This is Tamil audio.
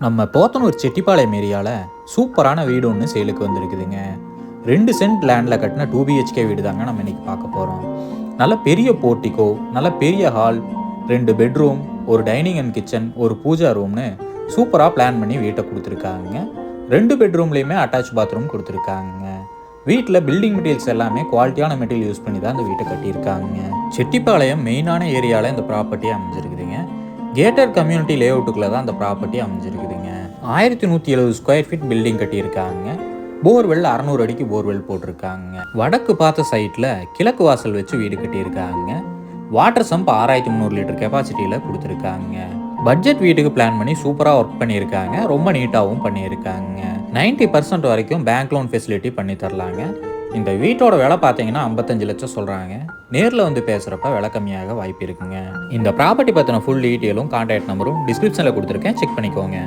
நம்ம போத்தனூர் செட்டிப்பாளையம் ஏரியாவில் சூப்பரான வீடு ஒன்று சேலுக்கு வந்திருக்குதுங்க. 2 சென்ட் லேண்டில் கட்டின 2 பிஹெச்கே வீடு தாங்க நம்ம இன்னைக்கு பார்க்க போகிறோம். நல்ல பெரிய போர்ட்டிகோ, நல்ல பெரிய ஹால், 2 பெட்ரூம், ஒரு டைனிங் அண்ட் கிச்சன், ஒரு பூஜா ரூம்னு சூப்பராக பிளான் பண்ணி வீட்டை கொடுத்துருக்காங்க. 2 பெட்ரூம்லேயுமே அட்டாச் பாத்ரூம் கொடுத்துருக்காங்க. வீட்டில் பில்டிங் மெட்டீரியல்ஸ் எல்லாமே குவாலிட்டியான மெட்டீரியல் யூஸ் பண்ணி தான் இந்த வீட்டை கட்டியிருக்காங்க. செட்டிப்பாளையம் மெயினான ஏரியாவில் இந்த ப்ராப்பர்ட்டி அமைஞ்சிருக்குதுங்க. கேட்டட் கம்யூனிட்டி லேஅவுட்டுக்குள்ள தான் அந்த ப்ராப்பர்ட்டி அமைஞ்சிருக்குதுங்க. 1170 ஸ்கொயர் ஃபீட் பில்டிங் கட்டியிருக்காங்க. போர்வெல் 600 அடிக்கு போர்வெல் போட்டிருக்காங்க. வடக்கு பார்த்த சைட்டில் கிழக்கு வாசல் வச்சு வீடு கட்டியிருக்காங்க. வாட்டர் சம்ப் 6300 லிட்டர் கெப்பாசிட்டியில் கொடுத்துருக்காங்க. பட்ஜெட் வீட்டுக்கு பிளான் பண்ணி சூப்பராக ஒர்க் பண்ணியிருக்காங்க. ரொம்ப நீட்டாகவும் பண்ணியிருக்காங்க. 90% வரைக்கும் பேங்க் லோன் ஃபெசிலிட்டி பண்ணி தரலாங்க. இந்த வீட்டோட விலை பார்த்தீங்கன்னா 55 லட்சம் சொல்கிறாங்க. நேரில் வந்து பேசுகிறப்ப விலை கம்மியாக வாய்ப்பு இருக்குங்க. இந்த ப்ராப்பர்ட்டி பற்றின ஃபுல் டீட்டெயிலும் கான்டாக்ட் நம்பரும் டிஸ்கிரிப்ஷனில் கொடுத்துருக்கேன், செக் பண்ணிக்கோங்க.